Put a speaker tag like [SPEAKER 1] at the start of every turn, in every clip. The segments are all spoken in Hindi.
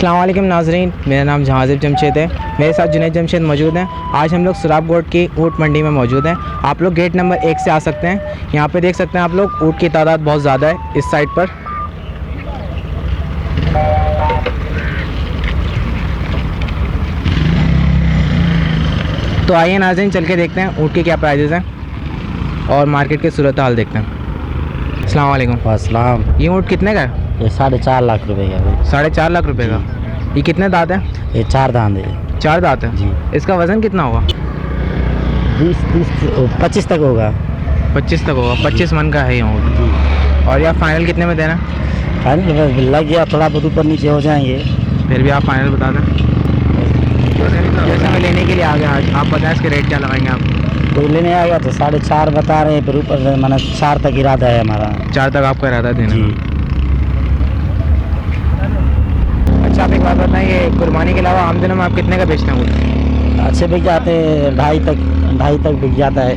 [SPEAKER 1] अस्सलाम वालेकुम नाज़रीन, मेरा नाम जहाज़िब जमशेद है। मेरे साथ जुनैद जमशेद मौजूद हैं। आज हम लोग सुराबगोट की ऊँट मंडी में मौजूद हैं। आप लोग गेट नंबर 1 से आ सकते हैं। यहाँ पे देख सकते हैं आप लोग ऊँट की तादाद बहुत ज़्यादा है इस साइड पर। तो आइए नाज़रीन, चल के देखते हैं ऊँट के क्या प्राइजेज़ हैं और मार्केट की सूरत हाल देखते हैं। अस्सलाम वालेकुम।
[SPEAKER 2] अस्सलाम।
[SPEAKER 1] ये ऊँट कितने का है?
[SPEAKER 2] ये 4.5 लाख रुपए का है।
[SPEAKER 1] 4.5 लाख रुपए का। ये कितने दांत है?
[SPEAKER 2] ये 4 दांत है।
[SPEAKER 1] 4 दांत है
[SPEAKER 2] जी।
[SPEAKER 1] इसका वज़न कितना होगा?
[SPEAKER 2] 25 तक होगा।
[SPEAKER 1] 25 तक होगा। 25 मन का है ये ऊँट।
[SPEAKER 2] जी।
[SPEAKER 1] और ये आप फाइनल कितने में देना?
[SPEAKER 2] फाइनल लग गया, थोड़ा बहुत ऊपर नीचे हो जाएंगे।
[SPEAKER 1] फिर भी आप फाइनल बता दें। जैसे मैं लेने के लिए आ गया आज, आप बताएं इसके रेट क्या लगाएंगे आप?
[SPEAKER 2] कोई लेने आएगा तो 4.5 बता रहे हैं, फिर ऊपर माना 4 तक इरादा है हमारा।
[SPEAKER 1] 4 तक आपका इरादा है देने
[SPEAKER 2] जी।
[SPEAKER 1] का। अच्छा, आप एक बात बताएं, ये कुर्बानी के अलावा आम दिनों में आप कितने का बेचते हैं ऊँट?
[SPEAKER 2] अच्छे बिक जाते हैं, 2.5 तक बिक जाता है।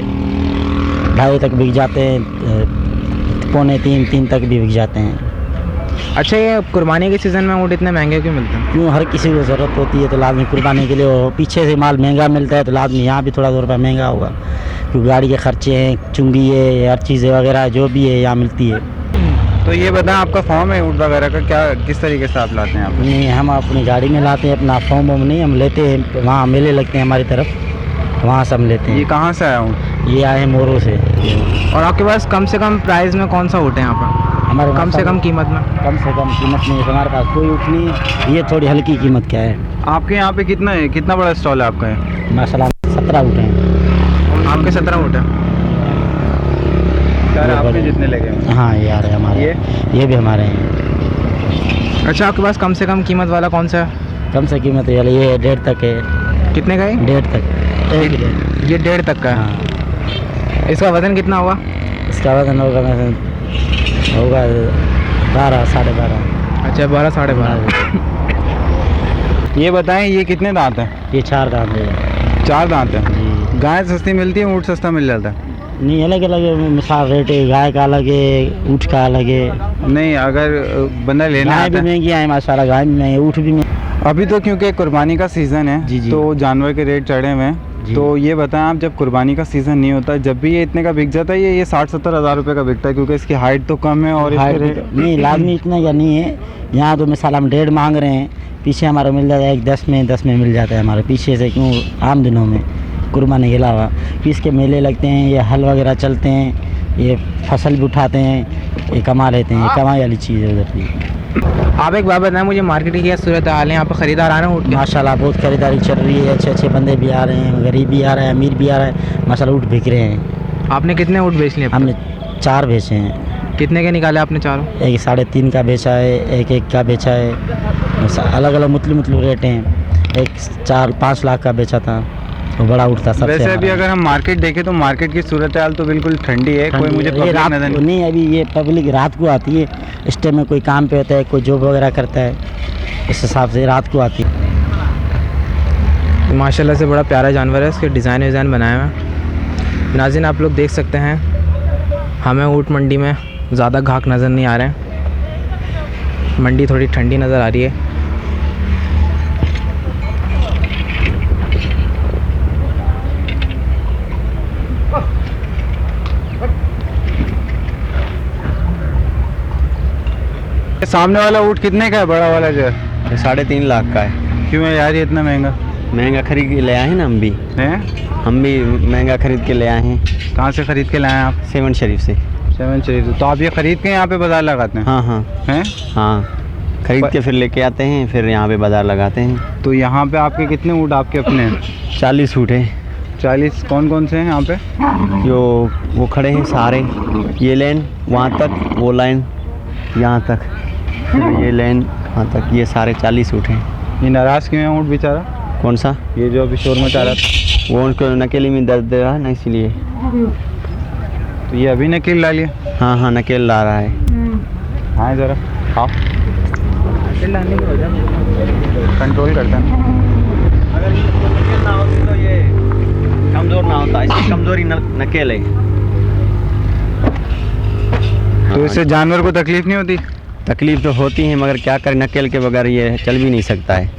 [SPEAKER 2] 2.5 तक बिक जाते हैं, 2.25-3 तक भी बिक जाते हैं।
[SPEAKER 1] अच्छा, ये कुर्बानी के सीज़न में ऊँट इतने महंगे क्यों मिलते हैं?
[SPEAKER 2] क्यों, हर किसी को ज़रूरत होती है तो लाजमी कुर्बानी के लिए वो पीछे से माल महंगा मिलता है तो लाजमी यहाँ भी थोड़ा 2 रुपये महंगा होगा, क्योंकि गाड़ी के खर्चे हैं, चुंगी है, हर चीज़ें वगैरह जो भी है यहाँ मिलती है।
[SPEAKER 3] तो ये बताएं, आपका फॉर्म है ऊँट वगैरह का, क्या किस तरीके से आप लाते हैं आप?
[SPEAKER 2] नहीं, हम अपनी गाड़ी में लाते हैं, अपना फॉर्म वॉर्म नहीं, हम लेते हैं, वहाँ मेले लगते हैं हमारी तरफ, वहाँ से हम लेते
[SPEAKER 3] ये
[SPEAKER 2] हैं।
[SPEAKER 3] कहाँ से आया ऊँट?
[SPEAKER 2] ये आए मोरों से।
[SPEAKER 1] और आपके पास कम से कम प्राइस में कौन सा ऊँट है यहाँ पर?
[SPEAKER 2] हमारे
[SPEAKER 1] कम से कम कीमत में?
[SPEAKER 2] कम से कम कीमत में हमारे पास कोई ऊँट नहीं, ये थोड़ी हल्की कीमत क्या है।
[SPEAKER 3] आपके यहाँ पे कितना है, कितना बड़ा स्टॉल है आपका है?
[SPEAKER 2] माशाल्लाह 17 ऊँट हैं।
[SPEAKER 1] आपके 17 ऊँट है।
[SPEAKER 3] सर आपके जितने लगे हैं?
[SPEAKER 2] हाँ, ये आ रहे हैं हमारे। ये भी हमारे हैं।
[SPEAKER 1] अच्छा, आपके पास कम से कम कीमत वाला कौन सा है?
[SPEAKER 2] कम से कीमत ये 1.5 तक है।
[SPEAKER 1] कितने का है?
[SPEAKER 2] 1.5 तक।
[SPEAKER 1] ये 1.5 तक का है।
[SPEAKER 2] हाँ।
[SPEAKER 1] इसका वज़न कितना होगा?
[SPEAKER 2] इसका वजन होगा 12 साढ़े 12।
[SPEAKER 1] अच्छा, 12 साढ़े 12।
[SPEAKER 3] ये बताएं, ये कितने दांत हैं?
[SPEAKER 2] ये 4 दांत है।
[SPEAKER 3] 4 दांत हैं।
[SPEAKER 2] जी।
[SPEAKER 3] गाय सस्ती मिलती है, ऊँट सस्ता मिल जाता है?
[SPEAKER 2] नहीं, अलग अलग मिसाल रेट है, गाय का अलग है, ऊँट का अलग है।
[SPEAKER 3] नहीं, अगर बंदा लेना
[SPEAKER 2] गाय भी
[SPEAKER 3] आता है
[SPEAKER 2] महंगी है माशाल्लाह, गाय भी महंगी, ऊँट भी महंगी।
[SPEAKER 3] अभी तो, क्योंकि कुर्बानी का सीज़न है।
[SPEAKER 2] जी, जी।
[SPEAKER 3] तो जानवर के रेट चढ़े हुए हैं।
[SPEAKER 2] जी।
[SPEAKER 3] तो ये बताएं आप, जब कुर्बानी का सीज़न नहीं होता, जब भी ये इतने का बिक जाता है, ये 60-70 हज़ार रुपये का बिकता है, क्योंकि इसकी हाइट तो कम है और इसके
[SPEAKER 2] हाइट
[SPEAKER 3] रेट
[SPEAKER 2] नहीं, लाजमी इतना का नहीं है। यहाँ तो मिसाल हम 1.5 मांग रहे हैं, पीछे हमारा मिल जाता है 10 में मिल जाता है हमारे पीछे से। क्यों, आम दिनों में कुर्बानी के अलावा फिर इसके मेले लगते हैं, ये हल वगैरह चलते हैं, ये फसल भी उठाते हैं, ये कमा लेते हैं, ये कमाई वाली चीज़ है उधर की।
[SPEAKER 1] आप एक बात बताएं मुझे, मार्केट की क्या सूरत हाल है? यहाँ पर ख़रीदार आ रहे हैं ऊँट के?
[SPEAKER 2] माशाल्लाह बहुत खरीदारी चल रही है, अच्छे अच्छे बंदे भी आ रहे हैं, गरीब भी आ रहा है, अमीर भी आ रहा है, माशाल्लाह ऊँट बिक रहे हैं।
[SPEAKER 1] आपने कितने ऊँट बेच लिए अब तक?
[SPEAKER 2] हमने 4 बेचे हैं।
[SPEAKER 1] कितने के निकाले आपने चारों?
[SPEAKER 2] एक 3.5 का बेचा है, एक का बेचा है, अलग अलग मुतलू रेट हैं। एक 4-5 लाख का बेचा था, वो बड़ा ऊँट था सबसे।
[SPEAKER 3] वैसे अभी अगर हम मार्केट देखें तो मार्केट की सूरत हाल तो बिल्कुल ठंडी है। कोई मुझे
[SPEAKER 2] ये
[SPEAKER 3] पब्लिक
[SPEAKER 2] रात
[SPEAKER 3] नजर
[SPEAKER 2] को नहीं, अभी ये पब्लिक रात को आती है, इस टाइम में कोई काम पे होता है, कोई जॉब वगैरह करता है, इस हिसाब से रात को आती है।
[SPEAKER 1] माशाल्लाह से बड़ा प्यारा जानवर है, इसके डिज़ाइन बनाए हुए हैं। नाज़रीन, आप लोग देख सकते हैं, हमें ऊँट मंडी में ज़्यादा घाक नज़र नहीं आ रहे हैं। मंडी थोड़ी ठंडी नज़र आ रही है।
[SPEAKER 3] सामने वाला ऊँट कितने का है, बड़ा वाला जो है?
[SPEAKER 2] 3.5 लाख का है।
[SPEAKER 3] क्यों है यार ये इतना महंगा
[SPEAKER 2] महंगा खरीद के ले आए हैं ना,
[SPEAKER 3] है?
[SPEAKER 2] हम भी महंगा खरीद के ले आए हैं।
[SPEAKER 3] कहाँ से खरीद के लाए हैं आप?
[SPEAKER 2] 7 शरीफ से।
[SPEAKER 3] 7 शरीफ। तो आप ये खरीद के यहाँ पे बाजार लगाते हैं?
[SPEAKER 2] हाँ हाँ
[SPEAKER 3] हैं?
[SPEAKER 2] हाँ, खरीद के फिर लेके आते हैं, फिर यहाँ पे बाज़ार लगाते हैं।
[SPEAKER 3] तो यहाँ पे आपके कितने ऊँट आपके अपने हैं?
[SPEAKER 2] 40 ऊँट हैं।
[SPEAKER 3] 40। कौन कौन से हैं यहाँ पे?
[SPEAKER 2] जो वो खड़े हैं सारे, ये लाइन वहाँ तक, वो लाइन यहाँ तक, फिर ये लाइन वहाँ तक, ये सारे 40 ऊँट हैं।
[SPEAKER 3] ये नाराज़ क्यों है ऊँट बेचारा?
[SPEAKER 2] कौन सा?
[SPEAKER 3] ये जो अभी शोर मचा रहा था।
[SPEAKER 2] वो उनको नकेली में दर्द दे रहा है ना, इसलिए।
[SPEAKER 3] तो ये अभी नकील ला लिया?
[SPEAKER 2] हाँ हाँ, नकेल ला रहा है।
[SPEAKER 3] हाँ ज़रा आओ, कंट्रोल करता है।
[SPEAKER 2] अगर नकेल ना होती तो ये कमज़ोर ना होता, इसकी कमज़ोरी नकेल है।
[SPEAKER 3] तो इससे जानवर को तकलीफ नहीं होती?
[SPEAKER 4] तकलीफ़ तो होती है मगर क्या करें, नकेल के बगैर ये चल भी नहीं सकता है।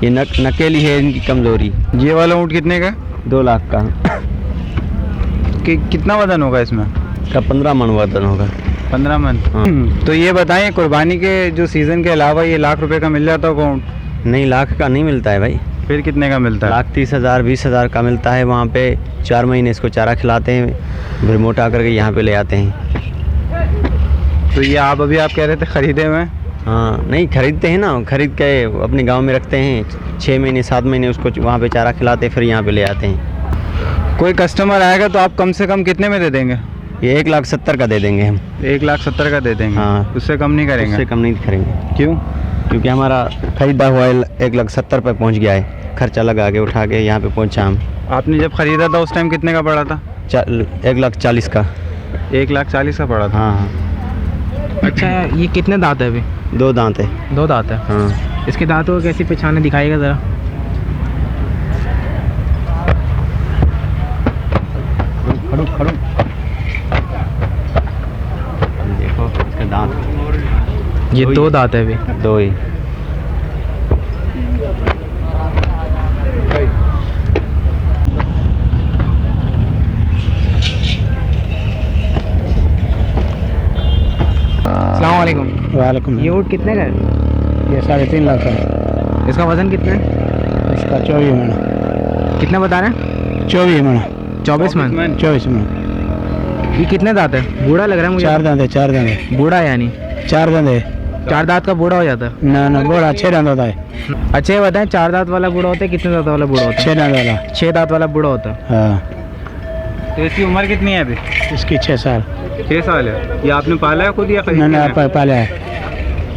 [SPEAKER 4] ये नकेल ही है इनकी कमज़ोरी।
[SPEAKER 3] ये वाला ऊँट कितने का?
[SPEAKER 4] 2 लाख का।
[SPEAKER 3] कितना वजन होगा इसमें?
[SPEAKER 4] इसका 15 मन वजन होगा।
[SPEAKER 3] 15 मन।
[SPEAKER 4] हाँ।
[SPEAKER 3] तो ये बताएं, कुर्बानी के जो सीज़न के अलावा ये लाख रुपए का मिल जाता होगा ऊँट?
[SPEAKER 4] नहीं, लाख का नहीं मिलता है भाई।
[SPEAKER 3] फिर कितने का मिलता है?
[SPEAKER 4] 1,30,000 20,000 का मिलता है। वहाँ पे 4 महीने इसको चारा खिलाते हैं, फिर मोटा करके यहाँ पे ले आते हैं।
[SPEAKER 3] तो ये आप कह रहे थे ख़रीदे हुए?
[SPEAKER 4] हाँ, नहीं खरीदते हैं ना, खरीद के अपने गांव में रखते हैं। 6 महीने 7 महीने उसको वहाँ पे चारा खिलाते हैं, फिर यहाँ पे ले आते हैं।
[SPEAKER 3] कोई कस्टमर आएगा तो आप कम से कम कितने में दे देंगे?
[SPEAKER 4] ये 1,70,000 का दे देंगे हम।
[SPEAKER 3] 1,70,000 का दे देंगे?
[SPEAKER 4] हाँ।
[SPEAKER 3] उससे कम नहीं करेंगे?
[SPEAKER 4] उससे कम नहीं करेंगे।
[SPEAKER 3] क्यों?
[SPEAKER 4] क्योंकि हमारा खरीदा हुआ 1,70,000 पे पहुँच गया है, खर्चा लगा के उठा के यहाँ पे पहुँचा हम।
[SPEAKER 3] आपने जब ख़रीदा था उस टाइम कितने का पड़ा था?
[SPEAKER 4] 1,40,000 का।
[SPEAKER 3] 1,40,000 का पड़ा था।
[SPEAKER 4] हाँ।
[SPEAKER 1] अच्छा, ये कितने दांत है अभी?
[SPEAKER 4] 2 दांत है।
[SPEAKER 1] 2 दांत है।
[SPEAKER 4] हाँ।
[SPEAKER 1] इसके दांतों को कैसी पहचान है, दिखाइएगा ज़रा।
[SPEAKER 4] खड़ो खड़ो, देखो इसका दांत।
[SPEAKER 1] ये 2 दांत है अभी।
[SPEAKER 4] 2 ही।
[SPEAKER 1] अस्सलाम वालेकुम।
[SPEAKER 2] वालेकुम।
[SPEAKER 1] ये ऊँट कितने का है?
[SPEAKER 2] ये 3.5 लाख का।
[SPEAKER 1] इसका वज़न कितना है?
[SPEAKER 2] इसका 24 मन।
[SPEAKER 1] कितना बता रहे हैं?
[SPEAKER 2] 24 मन।
[SPEAKER 1] 24 मन।
[SPEAKER 2] 24 मन।
[SPEAKER 1] ये कितने दांत है? बूढ़ा लग रहा है मुझे।
[SPEAKER 2] 4 दांत है। 4 दांत है।
[SPEAKER 1] बूढ़ा यानी
[SPEAKER 2] 4 दांत है।
[SPEAKER 1] 4 दांत का बूढ़ा हो जाता है?
[SPEAKER 2] ना ना, बड़ा 6 दांत होता है।
[SPEAKER 1] अच्छा, ये बताएं, 4 दांत वाला बूढ़ा होता है, कितने दांत वाला बूढ़ा होता है?
[SPEAKER 2] 6 दांत वाला।
[SPEAKER 1] 6 दांत वाला बूढ़ा होता है।
[SPEAKER 2] हाँ।
[SPEAKER 3] तो इसकी उम्र कितनी है अभी?
[SPEAKER 2] इसकी 6 साल।
[SPEAKER 3] 6 साल है। ये आपने पाला है खुद या खरीद
[SPEAKER 2] ना
[SPEAKER 3] के
[SPEAKER 2] ना,
[SPEAKER 3] लाए?
[SPEAKER 2] पाला है।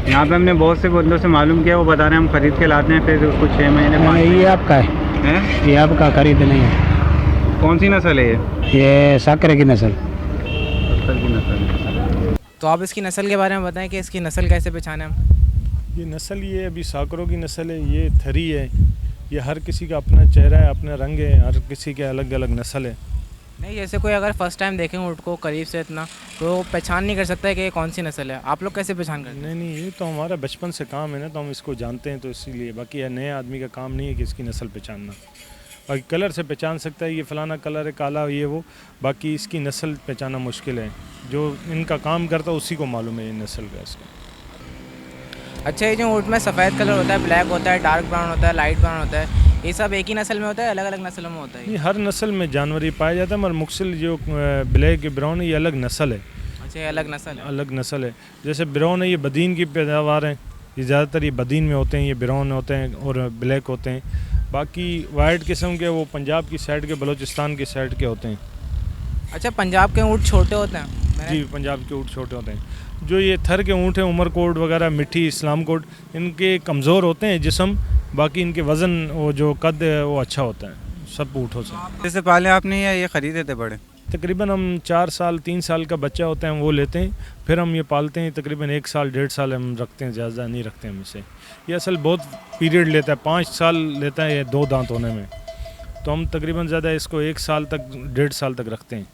[SPEAKER 3] यहाँ पे हमने बहुत से बंदों से मालूम किया, वो बता रहे हैं हम खरीद के लाते हैं, फिर उसको 6 महीने
[SPEAKER 2] नहीं,
[SPEAKER 3] 5
[SPEAKER 2] ये आपका है।
[SPEAKER 3] हैं?
[SPEAKER 2] ये आपका खरीद नहीं है।
[SPEAKER 3] कौन सी नस्ल है ये?
[SPEAKER 2] ये साकरे की नस्ल।
[SPEAKER 3] की नस्ल है।
[SPEAKER 1] तो आप इसकी नस्ल के बारे में बताएं कि इसकी नस्ल कैसे पहचाने हम?
[SPEAKER 5] ये नस्ल ये अभी साकरों की नस्ल है। ये थरी है। ये हर किसी का अपना चेहरा है, अपना रंग है, हर किसी के अलग अलग नस्ल है।
[SPEAKER 1] नहीं, जैसे कोई अगर फर्स्ट टाइम देखें ऊँट को करीब से इतना, तो पहचान नहीं कर सकता है कि ये कौन सी नस्ल है। आप लोग कैसे पहचान करते हैं?
[SPEAKER 5] नहीं, ये तो हमारा बचपन से काम है ना, तो हम इसको जानते हैं, तो इसीलिए। बाकी ये नए आदमी का काम नहीं है कि इसकी नस्ल पहचानना। बाकी कलर से पहचान सकता है, ये फलाना कलर है, काला ये वो। बाकी इसकी नस्ल पहचानना मुश्किल है। जो इनका काम करता है उसी को मालूम है ये नस्ल का इसका।
[SPEAKER 1] अच्छा, ये जो ऊँट में सफ़ेद कलर होता है, ब्लैक होता है, डार्क ब्राउन होता है, लाइट ब्राउन होता है, ये सब एक ही नस्ल में होता है, अलग अलग नस्लों में होता है?
[SPEAKER 5] ये हर नस्ल में जानवर ये पाया जाता है, मगर मुख्तलिफ जो ब्लैक ब्राउन है ये अलग नस्ल है।
[SPEAKER 1] अच्छा, ये अलग नस्ल है।
[SPEAKER 5] अलग नस्ल है। जैसे ब्राउन है, ये बदीन की पैदावार है। ये ज़्यादातर ये बदीन में होते हैं, ये ब्राउन होते हैं और ब्लैक होते हैं। बाकी वाइट किस्म के वो पंजाब की साइड के, बलूचिस्तान की साइड के होते हैं।
[SPEAKER 1] अच्छा, पंजाब के ऊँट छोटे होते हैं?
[SPEAKER 5] जी, पंजाब के ऊँट छोटे होते हैं। जो ये थर के ऊँट हैं, उमरकोट वगैरह, मिट्टी, इस्लाम कोट, इनके कमज़ोर होते हैं जिस्म। बाकी इनके वज़न, वो जो कद है वो अच्छा होता है सब ऊँटों से।
[SPEAKER 3] जैसे पाले आपने या ये ख़रीदे थे बड़े?
[SPEAKER 5] तकरीबन हम 4 साल 3 साल का बच्चा होता है वो लेते हैं, फिर हम ये पालते हैं। तकरीबन 1 साल 1.5 साल हम रखते हैं, ज़्यादा नहीं रखते हम इसे। ये असल बहुत पीरियड लेता है, 5 साल लेता है ये 2 दांत होने में। तो हम तकरीबन ज़्यादा इसको 1 साल तक 1.5 साल तक रखते हैं।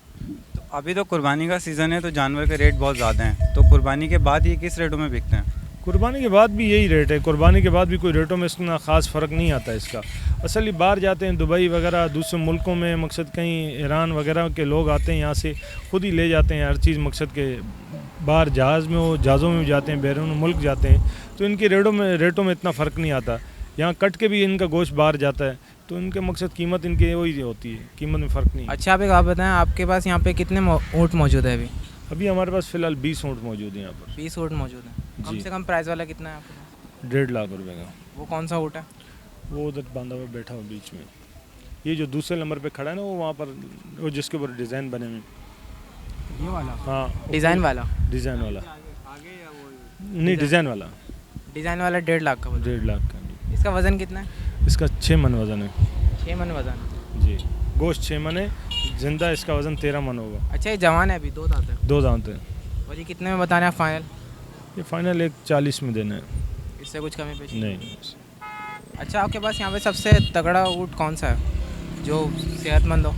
[SPEAKER 3] तो अभी तो कुर्बानी का सीज़न है, तो जानवर के रेट बहुत ज़्यादा हैं, तो कुर्बानी के बाद ये किस रेटों में बिकते हैं?
[SPEAKER 5] कुर्बानी के बाद भी यही रेट है। कुर्बानी के बाद भी कोई रेटों में इतना ख़ास फ़र्क नहीं आता इसका। असल ही बाहर जाते हैं, दुबई वगैरह दूसरे मुल्कों में, मकसद कहीं ईरान वगैरह के लोग आते हैं, यहाँ से ख़ुद ही ले जाते हैं हर चीज़। मकसद के बाहर जहाज़ में हो, जहाज़ों में जाते हैं, बैरून मुल्क जाते हैं, तो इनके रेटों में इतना फ़र्क नहीं आता। यहाँ कट के भी इनका गोश्त बाहर जाता है, तो इनके मकसद कीमत इनके वही होती है, कीमत में फ़र्क नहीं।
[SPEAKER 1] अच्छा, आप बताएं, आपके पास यहाँ पे कितने ऊँट मौजूद है अभी?
[SPEAKER 5] अभी हमारे पास फ़िलहाल 20 ऊँट मौजूद हैं यहाँ पर।
[SPEAKER 1] 20 ऊँट मौजूद हैं। कम से कम प्राइस वाला कितना है आपके पास?
[SPEAKER 5] 1.5 लाख रुपए का।
[SPEAKER 1] वो कौन सा ऊँट है?
[SPEAKER 5] वो उधर बांधा हुआ बैठा हुआ बीच में। ये जो दूसरे नंबर पे खड़ा है ना, वो वहाँ पर, वो जिसके ऊपर डिज़ाइन बने हुए।
[SPEAKER 1] ये वाला?
[SPEAKER 5] हाँ,
[SPEAKER 1] डिज़ाइन वाला?
[SPEAKER 5] डिज़ाइन वाला नहीं, डिज़ाइन वाला।
[SPEAKER 1] डिज़ाइन वाला 1.5 लाख का बोला?
[SPEAKER 5] 1.5 लाख का।
[SPEAKER 1] इसका वज़न कितना है?
[SPEAKER 5] इसका 6 मन वज़न है।
[SPEAKER 1] 6 मन वज़न?
[SPEAKER 5] जी, गोश्त 6 मन है, जिंदा इसका वज़न 13 मन होगा।
[SPEAKER 1] अच्छा, ये जवान है अभी, 2 दांत है?
[SPEAKER 5] 2 दांत है।
[SPEAKER 1] और ये कितने में बताना है फाइनल?
[SPEAKER 5] ये फाइनल 1,40 में देना है।
[SPEAKER 1] इससे कुछ कमी पेशी
[SPEAKER 5] नहीं।
[SPEAKER 1] अच्छा, आपके पास यहाँ पे सबसे तगड़ा ऊँट कौन सा है जो सेहतमंद हो?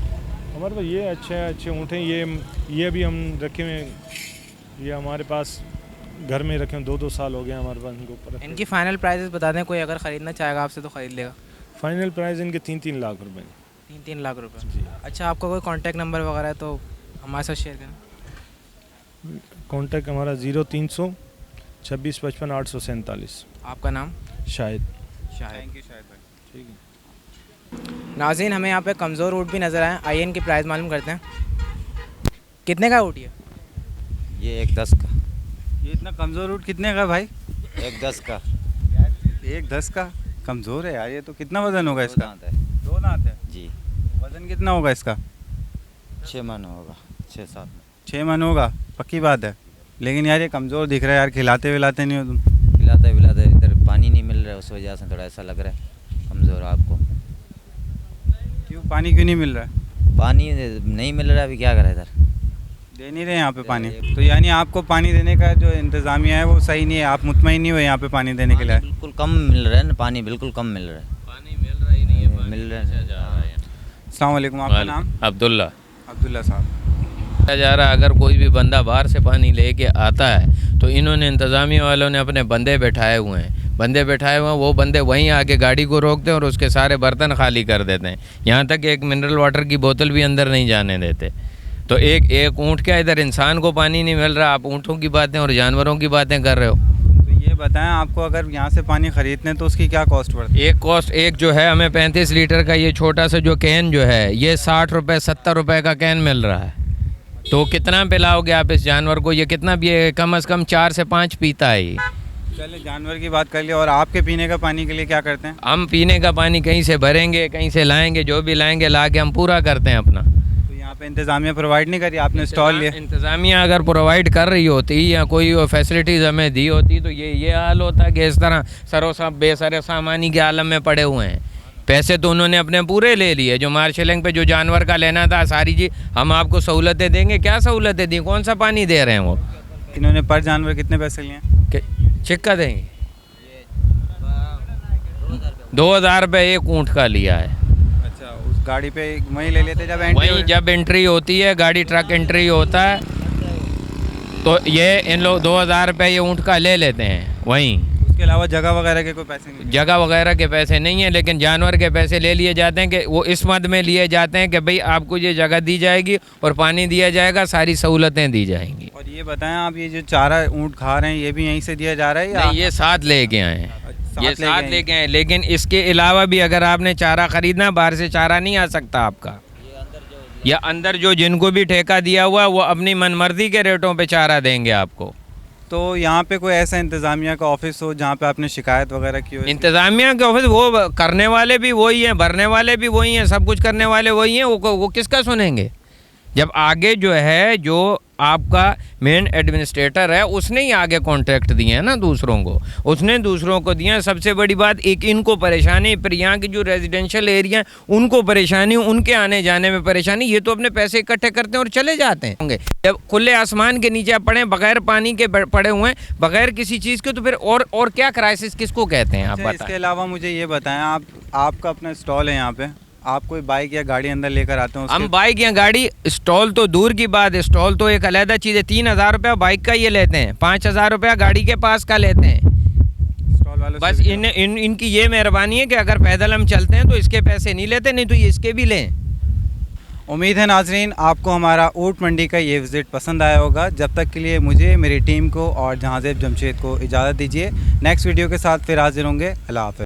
[SPEAKER 5] हमारे पास ये अच्छे ऊँट हैं। ये अभी हम रखे हुए हैं। ये हमारे पास घर में रखे 2-2 साल हो गए हमारे पास इनको ऊपर।
[SPEAKER 1] इनकी फाइनल प्राइसेस बता दें, कोई अगर ख़रीदना चाहेगा आपसे तो ख़रीद लेगा।
[SPEAKER 5] फाइनल प्राइस इनके 3-3 लाख रुपए।
[SPEAKER 1] 3-3 लाख रुपए।
[SPEAKER 5] जी।
[SPEAKER 1] अच्छा, आपका कोई कॉन्टैक्ट नंबर वगैरह है तो हमारे साथ शेयर करें।
[SPEAKER 5] कॉन्टैक्ट हमारा 0300 26 55 847।
[SPEAKER 1] आपका नाम?
[SPEAKER 5] शायद।
[SPEAKER 3] थैंक यू शायद भाई।
[SPEAKER 5] ठीक है।
[SPEAKER 1] नाज़रीन, हमें यहाँ पे कमज़ोर ऊँट भी नज़र आए। आइए इनकी प्राइस मालूम करते हैं। कितने का ऊँट ये?
[SPEAKER 6] ये 1.10 का।
[SPEAKER 3] ये इतना कमज़ोर ऊँट कितने का भाई?
[SPEAKER 6] 1.10 का।
[SPEAKER 3] 1.10 का कमज़ोर है यार ये तो। कितना वज़न होगा इसका?
[SPEAKER 6] 2 दांत है
[SPEAKER 3] 2 दांत है
[SPEAKER 6] जी।
[SPEAKER 3] वज़न कितना होगा इसका?
[SPEAKER 6] 6 मन होगा, 6-7 मन।
[SPEAKER 3] 6 मन होगा, पक्की बात है। लेकिन यार ये कमज़ोर दिख रहा है यार, खिलाते विलाते नहीं हो तुम?
[SPEAKER 6] खिलाते इधर पानी नहीं मिल रहा है, उस वजह से थोड़ा ऐसा लग रहा है कमज़ोर आपको।
[SPEAKER 3] क्यों पानी क्यों नहीं मिल रहा है?
[SPEAKER 6] पानी नहीं मिल रहा है, अभी क्या करें इधर?
[SPEAKER 3] दे नहीं रहे यहाँ पे पानी? तो यानी आपको पानी देने का जो इंतज़ामिया है वो सही नहीं है, आप मुतमईन नहीं हो यहाँ पे पानी देने के लिए?
[SPEAKER 6] बिल्कुल कम मिल रहा है ना, पानी बिल्कुल कम मिल रहा है।
[SPEAKER 7] पानी मिल रहा ही नहीं है,
[SPEAKER 6] मिल रहा है।
[SPEAKER 3] अस्सलाम वालेकुम, आपका नाम?
[SPEAKER 7] अब्दुल्ला।
[SPEAKER 3] अब्दुल्ला साहब।
[SPEAKER 7] जा रहा, अगर कोई भी बंदा बाहर से पानी लेके आता है तो इन्होंने इंतज़ामिया वालों ने अपने बंदे बैठाए हुए हैं। वो बंदे वहीं आके गाड़ी को रोकते हैं और उसके सारे बर्तन खाली कर देते हैं। यहाँ तक एक मिनरल वाटर की बोतल भी अंदर नहीं जाने देते। तो एक ऊँट क्या, इधर इंसान को पानी नहीं मिल रहा, आप ऊँटों की बातें और जानवरों की बातें कर रहे हो।
[SPEAKER 3] तो ये बताएं, आपको अगर यहाँ से पानी ख़रीदने तो उसकी क्या कॉस्ट पड़ती है?
[SPEAKER 7] एक जो है हमें 35 लीटर का ये छोटा सा जो कैन जो है ये 60 रुपये 70 रुपये का कैन मिल रहा है। तो कितना पिलाओगे आप इस जानवर को? ये कितना भी कम से कम 4 से 5 पीता है ये।
[SPEAKER 3] चले जानवर की बात कर लिया, और आपके पीने का पानी के लिए क्या करते हैं?
[SPEAKER 7] हम पीने का पानी कहीं से भरेंगे, कहीं से लाएंगे, जो भी लाएंगे ला के हम पूरा करते हैं अपना।
[SPEAKER 3] तो यहाँ पे इंतज़ामिया प्रोवाइड नहीं करी? आपने स्टॉल लिया?
[SPEAKER 7] इंतज़ामिया अगर प्रोवाइड कर रही होती या कोई फैसिलिटीज़ हमें दी होती तो ये हाल होता कि इस तरह सरों बेसरे सामानी के आलम में पड़े हुए हैं। पैसे तो उन्होंने अपने पूरे ले लिए, जो मार्शलिंग पे जो जानवर का लेना था सारी जी हम आपको सहूलतें देंगे। क्या सहूलतें दी? कौन सा पानी दे रहे हैं वो?
[SPEAKER 3] इन्होंने पर जानवर कितने पैसे लिए?
[SPEAKER 7] चिक्का देंगे 2000 रुपये एक ऊँट का लिया है।
[SPEAKER 3] अच्छा, उस गाड़ी पे वहीं ले लेते जब एंट्री?
[SPEAKER 7] वहीं जब एंट्री होती है, गाड़ी ट्रक एंट्री होता है तो ये इन लोग 2000 रुपये ये ऊँट का ले लेते हैं वहीं।
[SPEAKER 3] उसके अलावा जगह वगैरह के कोई पैसे नहीं?
[SPEAKER 7] जगह वगैरह के पैसे नहीं हैं, लेकिन जानवर के पैसे ले लिए जाते हैं कि वो इस मद में लिए जाते हैं कि भाई आपको ये जगह दी जाएगी और पानी दिया जाएगा, सारी सहूलतें दी जाएंगी।
[SPEAKER 3] और ये बताएं, आप ये जो चारा ऊँट खा रहे हैं ये भी यहीं से दिया जा रहा है या?
[SPEAKER 7] नहीं, ये साथ लेके आए हैं, ये साथ लेके आए। लेकिन इसके अलावा भी अगर आपने चारा ख़रीदना, बाहर से चारा नहीं आ सकता आपका। या अंदर जो जिनको भी ठेका दिया हुआ वो अपनी मनमर्जी के रेटों पे चारा देंगे आपको।
[SPEAKER 3] तो यहाँ पे कोई ऐसा इंतज़ामिया का ऑफिस हो जहाँ पे आपने शिकायत वगैरह की हो?
[SPEAKER 7] इंतज़ामिया के ऑफिस वो करने वाले भी वही हैं, भरने वाले भी वही हैं, सब कुछ करने वाले वही हैं। वो किसका सुनेंगे? जब आगे जो है जो आपका मेन एडमिनिस्ट्रेटर है उसने ही आगे कॉन्ट्रैक्ट दिए हैं ना दूसरों को, उसने दूसरों को दिया। सबसे बड़ी बात एक इनको परेशानी, फिर यहाँ की जो रेजिडेंशियल एरिया है उनको परेशानी, उनके आने जाने में परेशानी। ये तो अपने पैसे इकट्ठे करते हैं और चले जाते हैं। जब खुले आसमान के नीचे आप पड़े, बगैर पानी के पड़े हुए हैं, बगैर किसी चीज़ के, तो फिर और क्या क्राइसिस किसको कहते हैं आप बताएं।
[SPEAKER 3] इसके अलावा मुझे ये बताएं, आपका अपना स्टॉल है यहाँ पे, आप कोई बाइक या गाड़ी अंदर लेकर आते हैं?
[SPEAKER 7] हम बाइक या गाड़ी, स्टॉल तो दूर की बात है, स्टॉल तो एक अलग चीज़ है। 3000 रुपया बाइक का ये लेते हैं, 5000 रुपया गाड़ी के पास का लेते हैं।
[SPEAKER 3] स्टॉल वालों
[SPEAKER 7] बस इनकी ये मेहरबानी है कि अगर पैदल हम चलते हैं तो इसके पैसे नहीं लेते, नहीं तो ये इसके भी लें।
[SPEAKER 3] उम्मीद है नाजरीन आपको हमारा ऊँट मंडी का ये विज़िट पसंद आया होगा। जब तक के लिए मुझे, मेरी टीम को और जहाज़ेब जमशेद को इजाज़त दीजिए। नेक्स्ट वीडियो के साथ फिर हाजिर होंगे। अल्लाह हाफ़िज़।